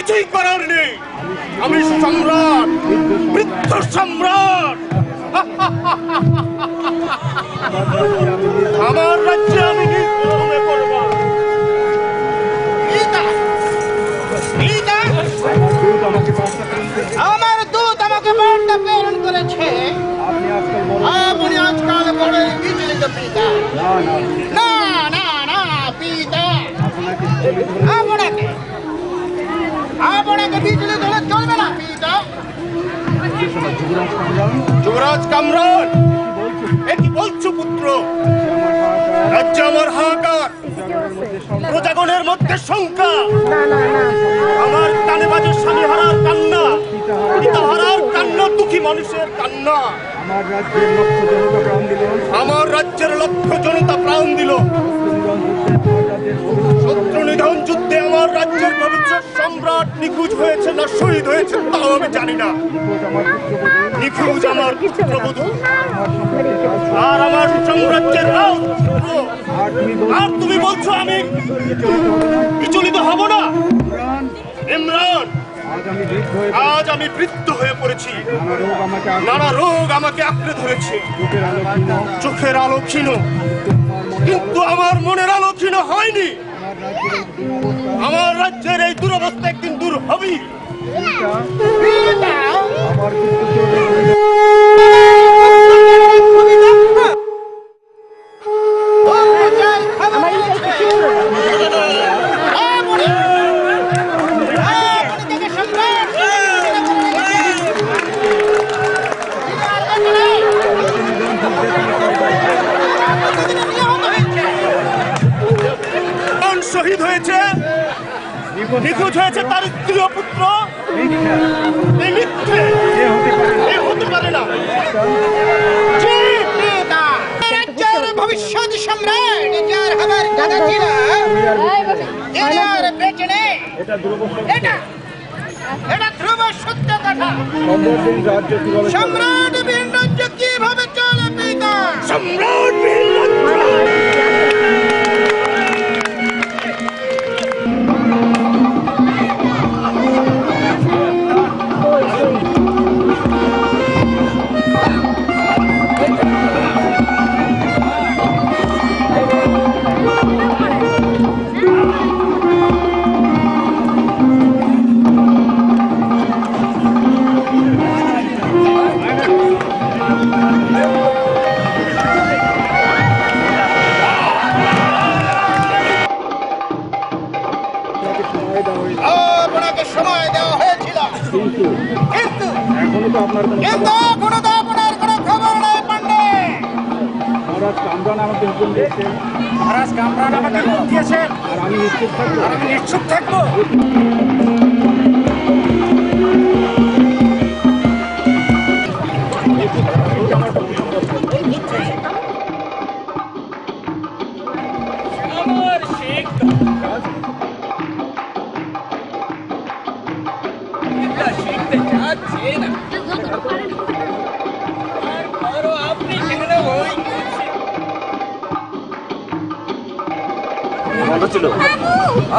কিছুই করার নেই। আমি সম্রাট, বৃদ্ধ সম্রাট। আমার রাজ্যে আমি নির্মমে পড়ব। আমার দূত আমাকে বার্তা প্রেরণ করেছে। আপনি আজকাল বড়ই বিচলিত পিতা। না না না পিতা, আপনাকে বিচলিত হলে চলবে না পিতা। যুবরাজ কামরান, এ কি বলছো পুত্র? রাজ্যে আমার হাহাকার, প্রজাগণের মধ্যে শঙ্কা। আমার কানে বাজে স্বামী হারার কান্না, পিতা হারার কান্না, দুঃখী মানুষের কান্না। আমার রাজ্যের লক্ষ জনতা প্রাণ দিল। শত্রু নিধন যুদ্ধে আমার রাজ্যের পবিত্র সম্রাট নিখোঁজ হয়েছে না শহীদ হয়েছে তাও আমি জানি না। নিখোঁজ আমার পুত্রবধূ আর আমার সাম্রাজ্যের রাজ। আর তুমি বলছো আমি বিচলিত হব না? ইমরান, আজ আমি বৃদ্ধ হয়ে পড়েছি। নানা রোগ আমাকে আঁকড়ে ধরেছে। চোখের আলো ক্ষীণ, কিন্তু আমার মনের আলো ক্ষীণ হয়নি। আমার রাজ্যের এই দুরবস্থা একদিন দূর হবেই। শহীদ হয়েছে, নিখোঁজ হয়েছে তার স্ত্রী ও পুত্র। এই মিথ্যে, এ হতে পারে না। ভবিষ্যৎ সম্রাট যার আমার দাদা ছিল, আর বেঁচে নেই। এটা ধ্রুব সত্য কথা। সম্রাট বীর রাজ্য কিভাবে চলে পিতা? সম্রাট বীর রাজ্য আপনাকে সময় দেওয়া হয়েছিল, কিন্তু এখনো তো আপনার কোনো খবর নেই পান্ডে। মহারাজ কামরান আমাকে হুকুম দিয়েছেন। মহারাজ কামরান আমাকে হুকুম দিয়েছেন, আর আমি নিশ্চুপ থাকবো।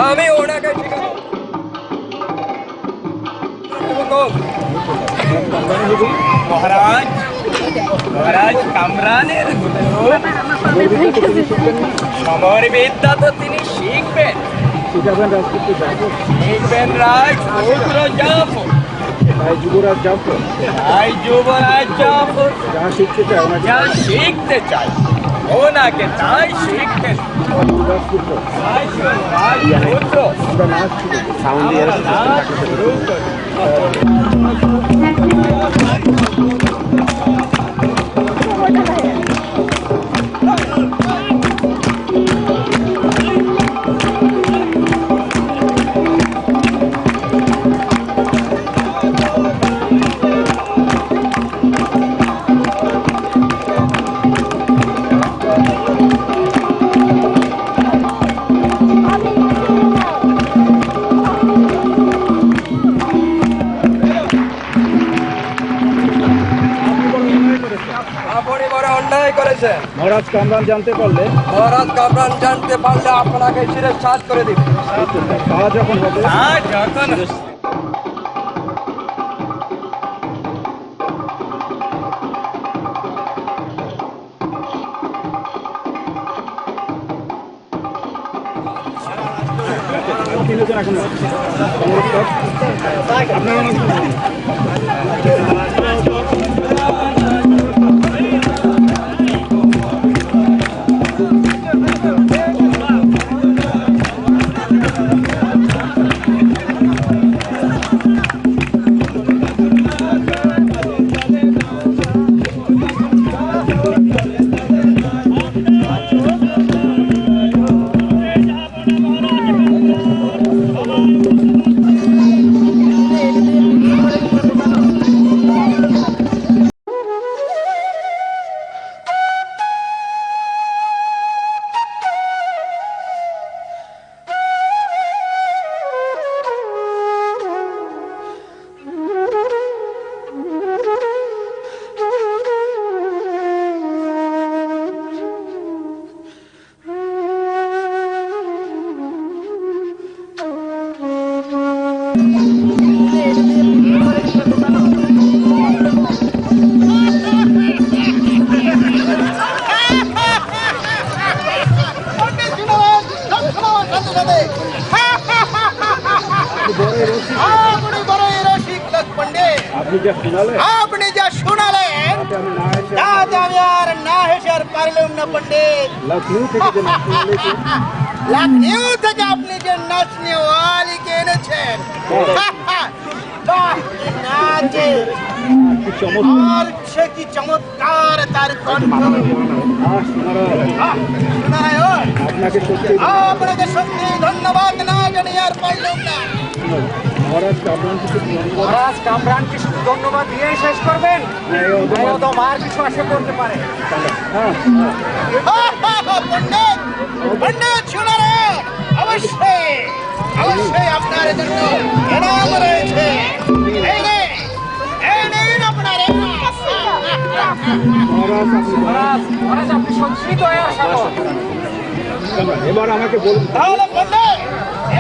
আমি ওনাকে মহারাজ কামরানের সমর বিদ্যা তো তিনি শিখবেন। শিখবেন রাজপুত্র জাফর, যুবরাজ জাফর, যুবরাজ জাফর যা শিখতে চায় যা শিখতে চাই ওনাকে তাই শিখতে। রাজপুত্র রাজপুত্র নাচ সাউন্ড দিয়ে শুরু করি। মহারাজ কামরান জানতে পারলে আপনাকে শিরশ্ছাদ করে দিবে। তা যখন হবে যখন তিনজন এখন আপনারা আপনি যা শোনালেন আপনি যা শোনালেন আমি না এসে তাতে আমি আর না হেসে আর পারলাম না পণ্ডিত। লখনৌ থেকে যে নাচ শুনালেছি লখনৌ থেকে আপনি যে নাচনে ওয়ালিকে এনেছেন, বাহ, কি নাচে! কি চমৎকার আর সে কি চমৎকার তার কণ্ঠ! শোনায় ওর। আপনাকে সত্যি আপনাকে সত্যি ধন্যবাদ না জানিয়ে আর পারলাম না। মহারাজ কামরান কিছু ধন্যবাদ মহারাজ কামরান কি শুধু ধন্যবাদ দিয়েই শেষ করবেন? আর কিছু আশা করতে পারে। হ্যাঁ পণ্ডিত, পণ্ডিত শুনালেন, অবশ্যই অবশ্যই আপনার জন্য এনাম রয়েছে। এই নে, এই নিন আপনার এনাম। মহারাজ আপনি মহারাজ আপনি সত্যি দয়ার সাগর। এবার আমাকে বলুন তাহলে পণ্ডিত,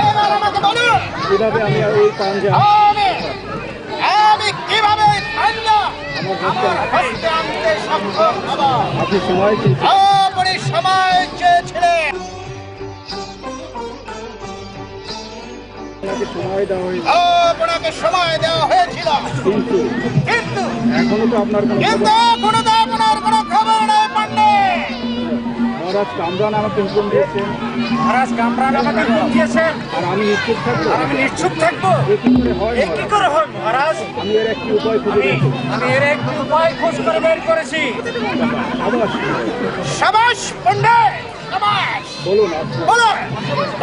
এবার আমাকে বলুন কিভাবে আমি এই পাঞ্জা আমি কিভাবে পাঞ্জা আমার হস্তে আনতে সক্ষম হব। আপনি সময় চেয়েছেন আপনি সময় চেয়েছিলেন, আপনাকে সময় দেওয়া হয়েছে আপনাকে সময় দেওয়া হয়েছিল, কিন্তু কিন্তু এখনো তো আপনার কোনো কিন্তু কোনো তো আপনার কোনো খবর নেই পণ্ডিত। মহারাজ কামরান আমাকে হুকুম দিয়েছেন মহারাজ কামরান আমাকে হুকুম দিয়েছেন, আর আমি নিশ্চিত থাকবো আর আমি নিশ্চুপ থাকবো। এ কি করে হয় এ কি করে হয় মহারাজ? আমি এর একটি উপায় খুঁজে পেয়েছি আমি এর এক উপায় খোঁজ করে বের করেছি। আবাস সাবাস পণ্ডিত, সাবাস। বলুন আপনার বলুন,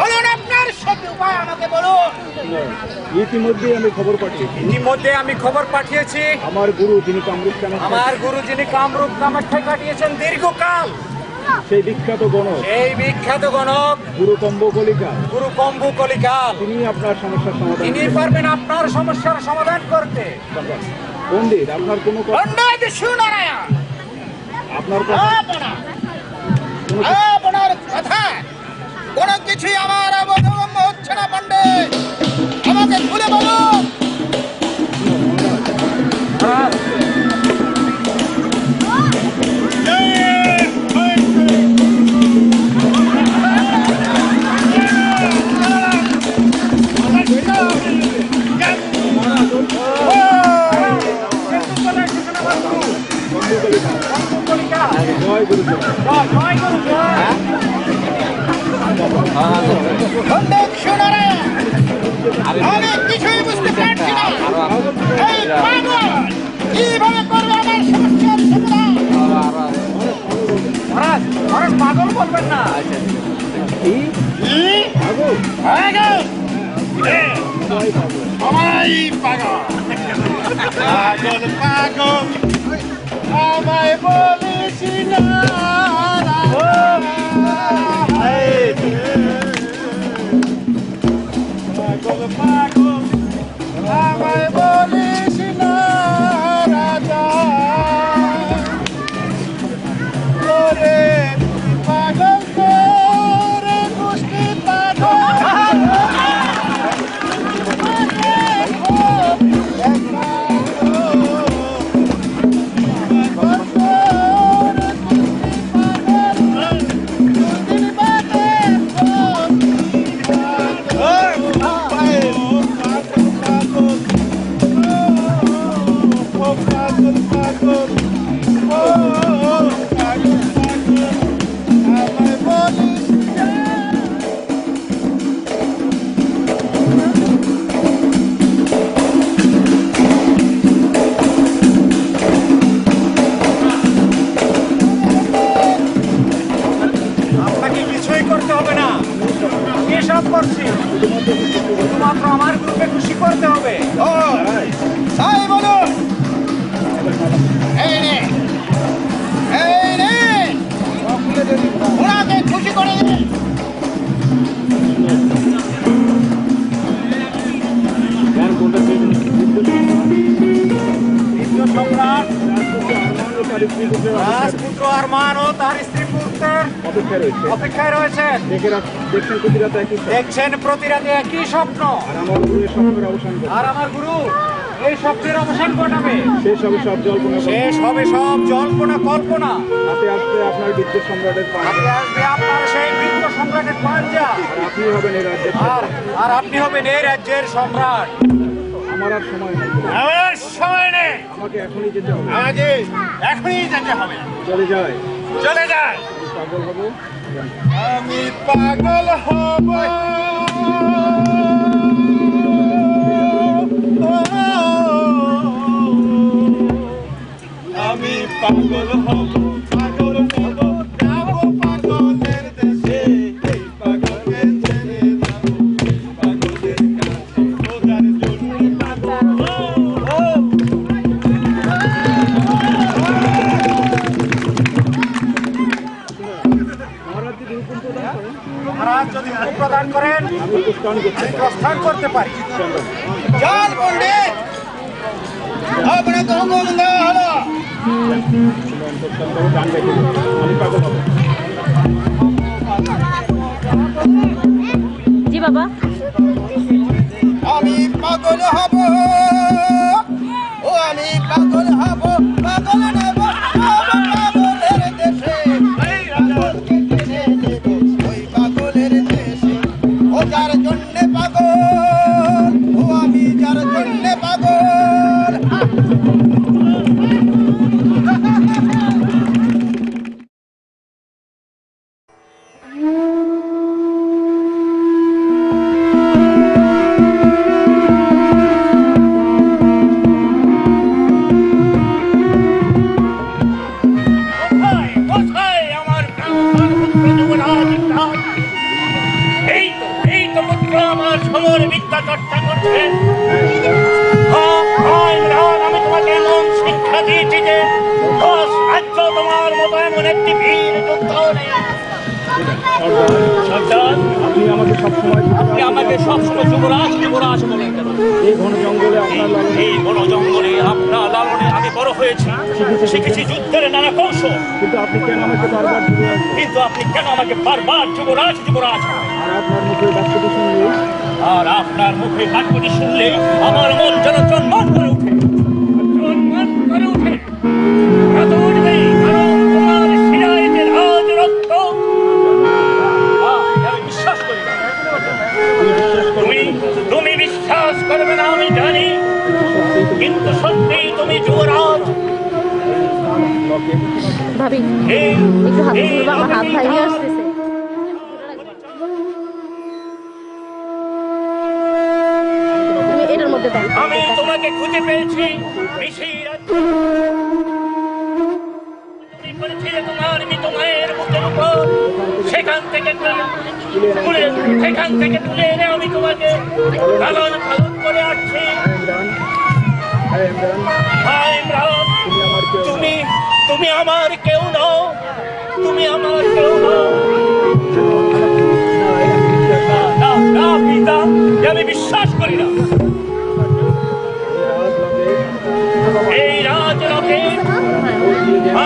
বলুন আপনার সব উপায় আমাকে বলুন। ইতিমধ্যেই আমি খবর পাঠিয়েছি ইতিমধ্যে আমি খবর পাঠিয়েছি। আমার গুরু যিনি কামরূপ কামাখ্যা আমার গুরু যিনি কামরূপ কামাখ্যায় কাটিয়েছেন দীর্ঘকাল, সেই বিখ্যাত গণক এই বিখ্যাত গণক গুরু কম্বকলিকা গুরু কম্বু কলিকাল, তিনি আপনার সমস্যার সমাধান তিনি করবেন। পারবেন আপনার সমস্যার সমাধান করতে। পণ্ডিত আপনার কোনো কথা পণ্ডিত সুনারায়ণ, আপনার কথা আপনার কথা কোনো কিছুই আমার বোধগম্য হচ্ছে না পণ্ডিত, আমাকে খুলে বলুন। জয় গুরু পণ্ডিত সুনারায়ণ, আমি কিছুই বুঝতে পারছি না। এই পাগল কিভাবে করবে আমার সমস্যার সমাধান? মহারাজ, মহারাজ পাগল বলবেন না। পাগল? সবাই পাগল, পাগল পাগল আমায় বলেছি না। পাগল পাগল আমায় বলিস না রাজা, ওরে পাগল করে গোষ্ঠী পাগল। আরোপ করছি। শুধুমাত্র আমার গুরুকে খুশি করতে হবে। ও তাই বলো। এই নে, এই নে, ওনাকে খুশি করে দে। জ্ঞান কোনটা ছিল? দ্বিতীয় সম্রাট তার স্ত্রী পুত্রের রাজপুত্র আরমান ও তার স্ত্রী পুত্রের অপেক্ষায় রয়েছে। অপেক্ষায় রয়েছেন। দেখছেন প্রতি রাতে একই স্বপ্ন। দেখছেন প্রতি রাতে একই স্বপ্ন। আর আমার গুরুর স্বপ্নের অবসান করবে। আর আমার গুরু এই স্বপ্নের অবসান ঘটাবে। শেষ হবে সব জল্পনা। শেষ হবে সব জল্পনা কল্পনা। হাতে আসবে আপনার বিদ্যুৎ সম্রাটের পাঞ্জা। হাতে আসবে আপনার সেই বৃদ্ধ সম্রাটের পাঞ্জা। আর আপনি হবেন এই রাজ্যের আর আর আপনি হবেন এই রাজ্যের সম্রাট। আমার আর সময় নেই। আমার সময় নেই, আমাকে এখনই যেতে হবে। আমাকে এখনই যেতে হবে। চলে যায়। চলে যায়। পাগল হব। আমি পাগল হব। আমি পাগল হব, পাগল হব, যাব পাগলের দেশে, এই পাগলের ছেড়ে যাব পাগলের কাছে, খোদার জন্য পাগল হব। মহারাজ যদি হুকুম প্রদান করেন মহারাজ যদি হুকুম প্রদান করেন আমি প্রস্থান করতে আমি প্রস্থান করতে পারি। চল পণ্ডিত, আপনাকে হুকুম দেওয়া হলো। গান গাইতে আমি পাগল হব। জি বাবা। আমি পাগল হব, ও আমি পাগল হব, পাগল নেব পাগলের দেশে, পাগলকে টেনে নেব ওই পাগলের দেশে। ও যার জন্যে পাগল, ও আমি যার জন্যে পাগল। কোথায়, কোথায় আমার প্রাণপ্রাণ পুত্র যুবরাজ ইমরান? এই তো পুত্র আমার সমর বিদ্যা চর্চা করছে। ইমরান, আমি তোমাকে এমন শিক্ষা দিয়েছি যে 10 রাজ্য তোমার মতো এমন একটি বীর যোদ্ধা নেই। সর্দার, আপনি আমাকে সবসময় আপনি আমাকে সবসময় যুবরাজ যুবরাজ বলেন কেন? এই ঘন জঙ্গলে আপনার লালনে এই বড় জঙ্গলে আপনার লালনে আমি বড় হয়েছি, শিখেছি যুদ্ধের নানা কৌশল। কিন্তু আপনি কেন আমাকে বারবার যুবরাজ বলেন? কিন্তু আপনি কেন আমাকে বারবার যুবরাজ যুবরাজ? আর আপনার মুখের বাক্যটি শুনলে আর আপনার মুখে বাক্যটি শুনলে আমার মন যেন চন্মন করে ওঠে, চন্মন করে ওঠে। এত উঠবেই, কারণ তোমার শিরায় যে রাজ রক্ত, আমি বিশ্বাস করি না। তুমি বিশ্বাস করবে না আমি জানি, কিন্তু সত্যি তুমি যুবরাজ। ভাবি এই একটু হাত এই তুলবা, আমার হাত ভাঙে অভিযান আসতেছে। তুমি এটার মধ্যে দেন। আমি তোমাকে খুঁজে পেয়েছি মিশির। তুমি করেছিলে তোমার মৃত মায়ের বুকের উপর, সেখান থেকে তুলে এনে আমি তোমাকে লালন পালন করে আসছি। ইমরান, হ্যাঁ ইমরান, হায় ইমরান, তুমি আমার কেউ নও। তুমি আমার কেউ নও, তুমি আমার কেউ নও। না না পিতা, আমি বিশ্বাস করি না। এই রাজলোকে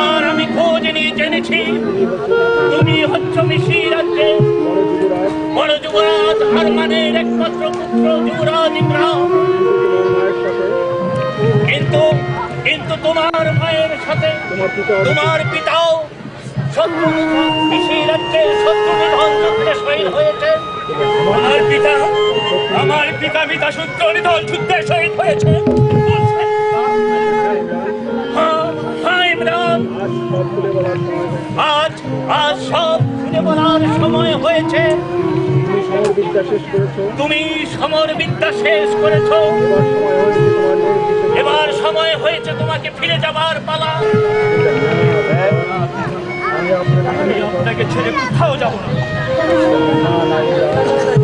আর আমি খোঁজ নিয়ে জেনেছি তুমি হচ্ছ মিশির রাজ্যে বড় যুবরাজ আরমানের একমাত্র পুত্র যুবরাজ ইমরান। কিন্তু কিন্তু তোমার মায়ের সাথে তোমার পিতাও শত্রু মিশির রাজ্যে শত্রু নিধন যুদ্ধে শহীদ হয়েছে। আমার পিতা সূত্র নিধন যুদ্ধে শহীদ হয়েছে। আজ আজ সব খুলে বলার সময় হয়েছে। তুমি সমর বিদ্যা শেষ করেছো। এবার সময় হয়েছে তোমাকে ফিরে যাবার পালা। আমি আপনাকে ছেড়ে কোথাও যাব না।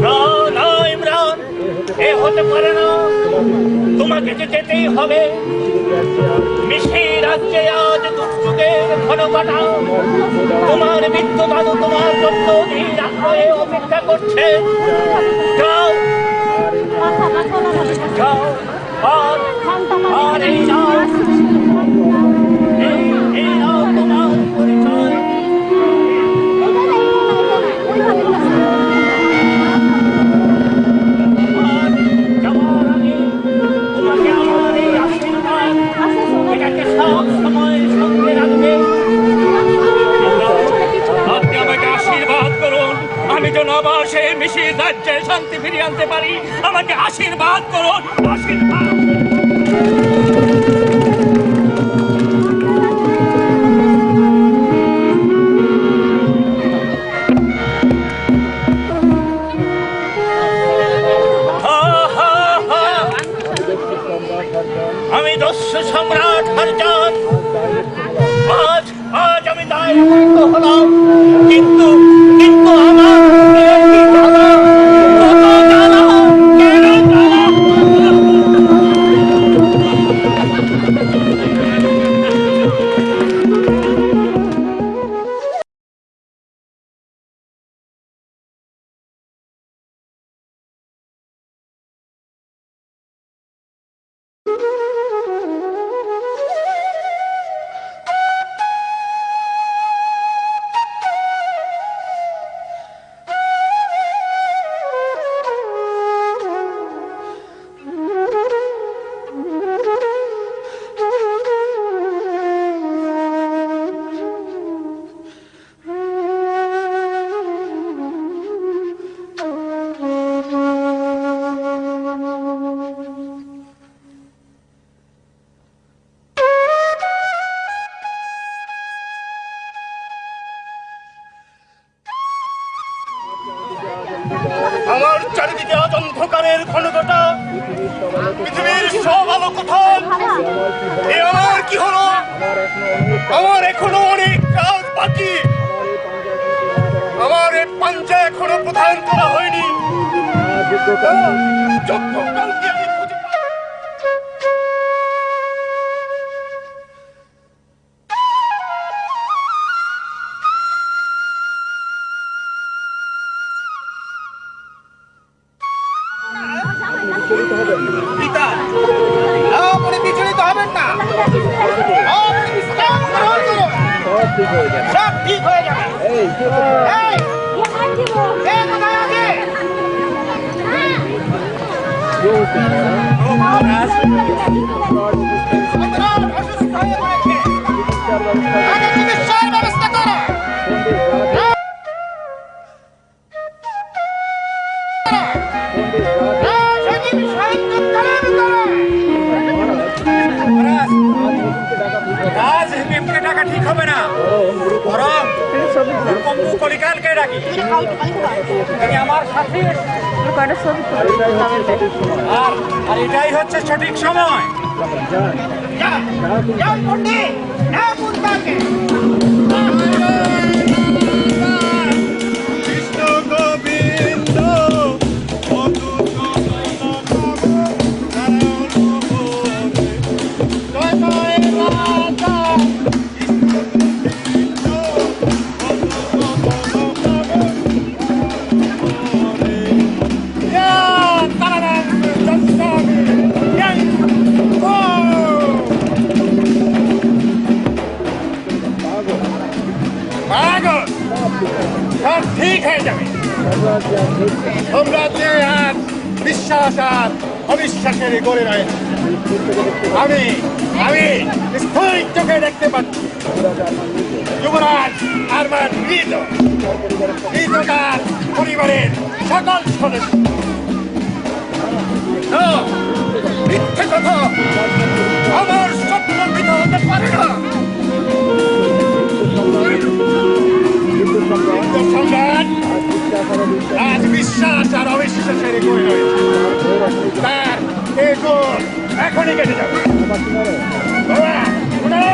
না না ইমরান, এ হতে পারে না। তোমাকে যে যেতেই হবে। মিশির রাজ্যে আজ দুর্যোগের ঘন ঘটা। তোমার মৃত্যু দাদু তোমার জন্য ধীর আগ্রহে অপেক্ষা করছে। যাও যাও, আর আর এই নাও, এই নাও তোমার পরিচয়। আর যাওয়ার আগে তোমাকে আমার এই আশীর্বাদ, এটাকে সব সময় সঙ্গে রাখবে। আপনি আমাকে আশীর্বাদ করুন, আমি যেন আবার সেই মিশির রাজ্যে শান্তি ফিরিয়ে আনতে পারি। আমাকে আশীর্বাদ করুন, আশীর্বাদ। আমি দস্যু সম্রাট হরজান, আজ আজ আমি দায়মুক্ত হলাম। কিন্তু কিন্তু আমার কি জ্বালা, কত জ্বালা, কেন জ্বালা। আমার চারিদিকে আজ অন্ধকারের ঘনঘটা। পৃথিবীর সব আলো কোথায়? এ আমার কি হলো? আমার এখনো অনেক কাজ বাকি। আমার এই পাঞ্জা এখনো প্রধান করা হয়নি। যোগ্যকালকে আমি খুঁজে পাবো। পিতা, আপনি বিচলিত হবেন না। আপনি বিশ্রাম গ্রহণ করুন। সব ঠিক হয়ে যাবে। এই, কে কোথায় আছে? সম্রাট অসুস্থ হয়ে পড়েছে। আগে চিকিৎসার ব্যবস্থা করো। সজীব সাহিত্য কালের ভিতরে। আজ এমকে টাকা ঠিক হবে না, বরং কলিকালকে ডাকি। তিনি আমার সাথে, আর আর এটাই হচ্ছে সঠিক সময়। যান পণ্ডিত, ডাকুন তাকে। কৃষ্ণ গোবিন্দ সব ঠিক হয়ে যাবে। সাম্রাজ্যে আর বিশ্বাস আর অবিশ্বাসের গড়ে রয়েছে। আমি আমি স্থির চোখে দেখতে পাচ্ছি যুবরাজ আরমান মৃত। তার পরিবারের সকল সদস্য। না, মিথ্যে কথা, আমার স্বপ্ন মৃত হতে পারে না। সম্রাট আজ বিশ্বাস আর অবিশ্বাসের গড়ে রয়েছে। তার এই গুণ এখনই কেটে যাবে। বাবা, শোনো,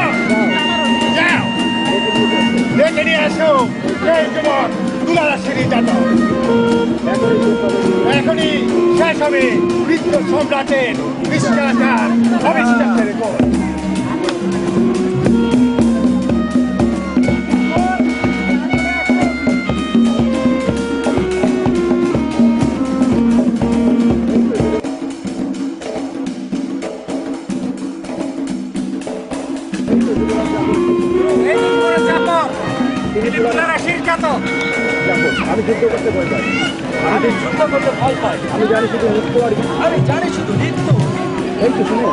যাও। ডেকে নিয়ে আসো এই যুবক দুলারাশির যাদব। এখনই শেষ হবে বৃদ্ধ সম্রাটের বিশ্বাচার অবিশ্বাসের উপর। এই তো করে চাপো তিনি দুলারাশির জাতক। আমি যুদ্ধ করতে ভয় পাই। আমি যুদ্ধ করতে ভয় পাই। আমি জানি শুধু নৃত্য আর আমি জানি শুধু নৃত্য। এই তো শুনে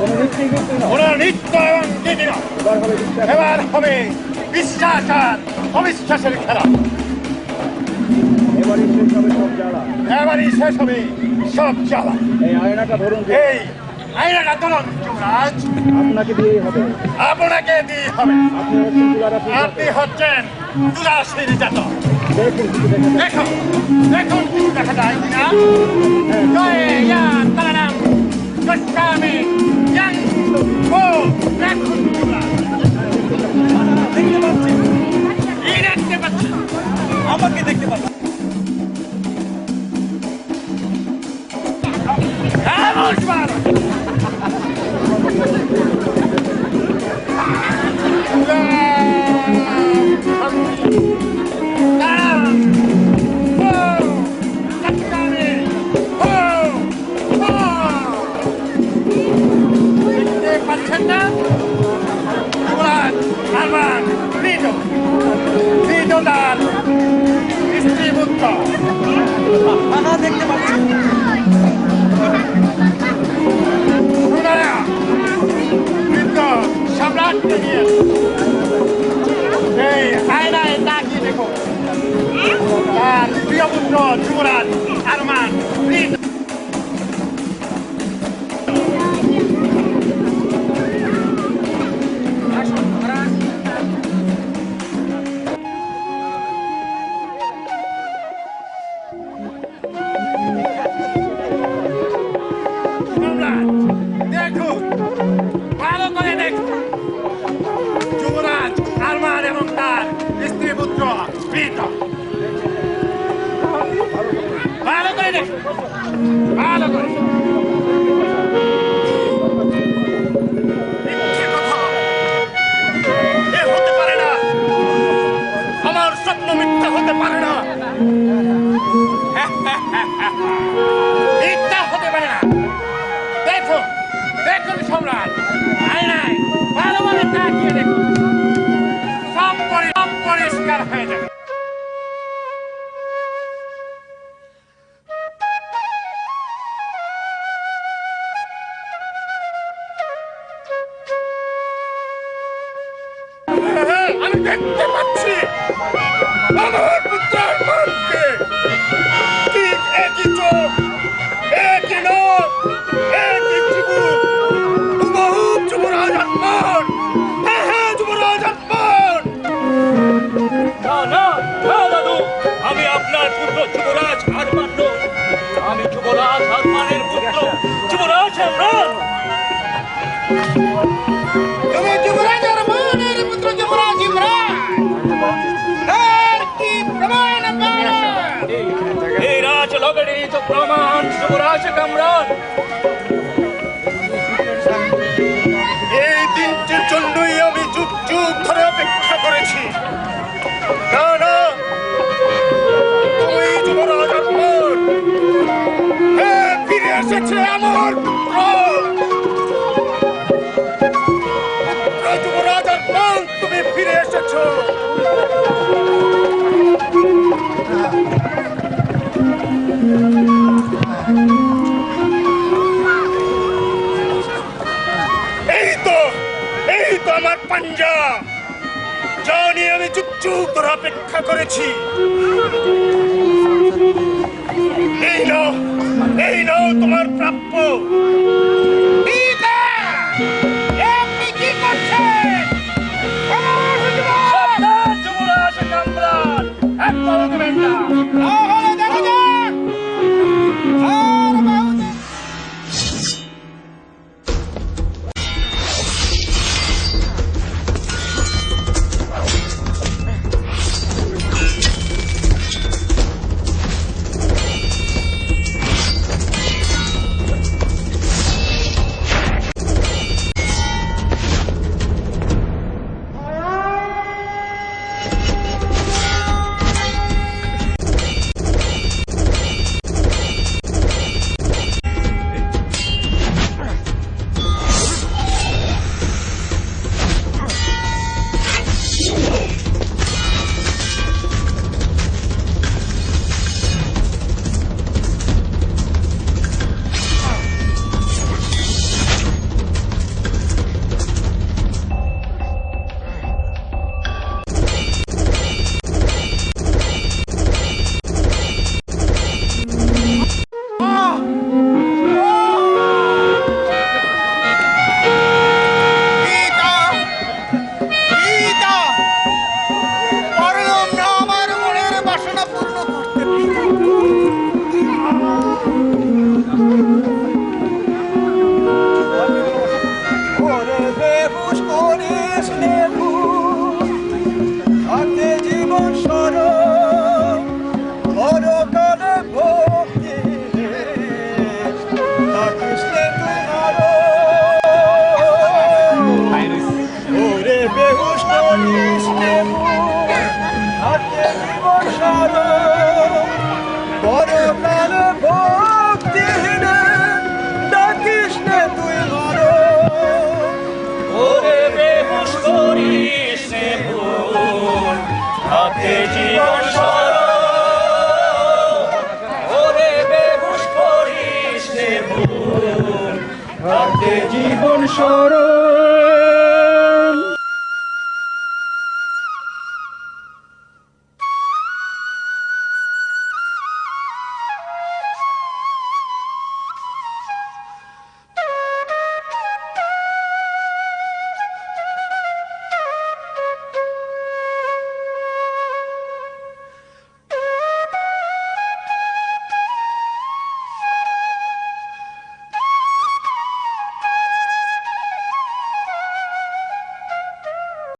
কোনো নৃত্যই কিন্তু না। ওরা নিত্য এবং দিদিরা এবার হবে বিশ্বাস। এবার হবে বিশ্বাচার অবিশ্বাসের খেলা। এবারই শেষ হবে সব জ্বালা। এবারই শেষ হবে সব জ্বালা। এই আয়নাটা ধরুন যে এই আইনাটা ধরুন যুবরাজ, আপনাকে দিয়েই হবে। আপনাকে দিয়ে হবে। আপনি হচ্ছেন দুলারাশির জাতক। আপনি হচ্ছেন দুলারাশির জাতক। দেখুন কিছু দেখা যায়। দেখুন দেখুন কিছু দেখা যায় কিনা। জয় ইয়া তারানাম গচ্ছামি ইয়াং ও দেখুন যুবরাজ। দেখতে পাচ্ছি, এই দেখতে পাচ্ছি। আমাকে দেখতে পাচ্ছি। নমস্কার। দেখতে পাচ্ছেন না যুবরাজ আরমান হৃদদার স্ত্রী পুত্র দেখতে পাচ্ছি। সুনায়া বৃদ্ধ সম্রাটকে নিয়ে এই আয়নায় তাকিয়ে দেখো তার প্রিয় পুত্র যুবরাজ আরমান হৃদ সম্রাট দেখুন ভালো করে দেখুন যুবরাজ আরমান এবং তার স্ত্রী পুত্র বৃদ্ধ ভালো করে দেখুন ভালো করে মিথ্যে কথা। এ হতে পারে না, আমার স্বপ্ন মিথ্যা হতে পারে না। মিথ্যা হতে পারে না। দেখুন দেখুন সম্রাট আয়নায় ভালোভাবে তাকিয়ে দেখুন, সব পরিষ্কার হয়ে যাবে। আমি দেখতে পাচ্ছি আমার পুত্রের মনকে ঠিক একই চোখ, একই নখ, একই চিবুক, হুবহু যুবরাজ আরমান। হ্যাঁ যুবরাজ আরমান। না না না দাদু, আমি আপনার পুত্র যুবরাজ আরমান নই। আমি যুবরাজ আরমানের পুত্র যুবরাজ আরমান। তুমি যুবরাজ আরমানের পুত্র যুবরাজ ইমরান। আর কি প্রমাণ পাওয়া? এই রাজ লগড়ি তো প্রমাণ যুবরাজ কামরান। এই দিনটির জন্যই আমি যুগ যুগ ধরে অপেক্ষা করেছি। না না, তুমি যুবরাজ আরমান। হ্যাঁ, ফিরে এসেছে আমার পুত্র। পুত্র যুবরাজ আরমান, তুমি ফিরে এসেছো। এই তো আমার পাঞ্জা, যা নিয়ে আমি যুগ যুগ ধরে অপেক্ষা করেছি। এই নাও তোমার প্রাপ্য। রাতে জীবন সরল, ওরে বেহুশ করিস রে ভুল। রাতে জীবন সরল,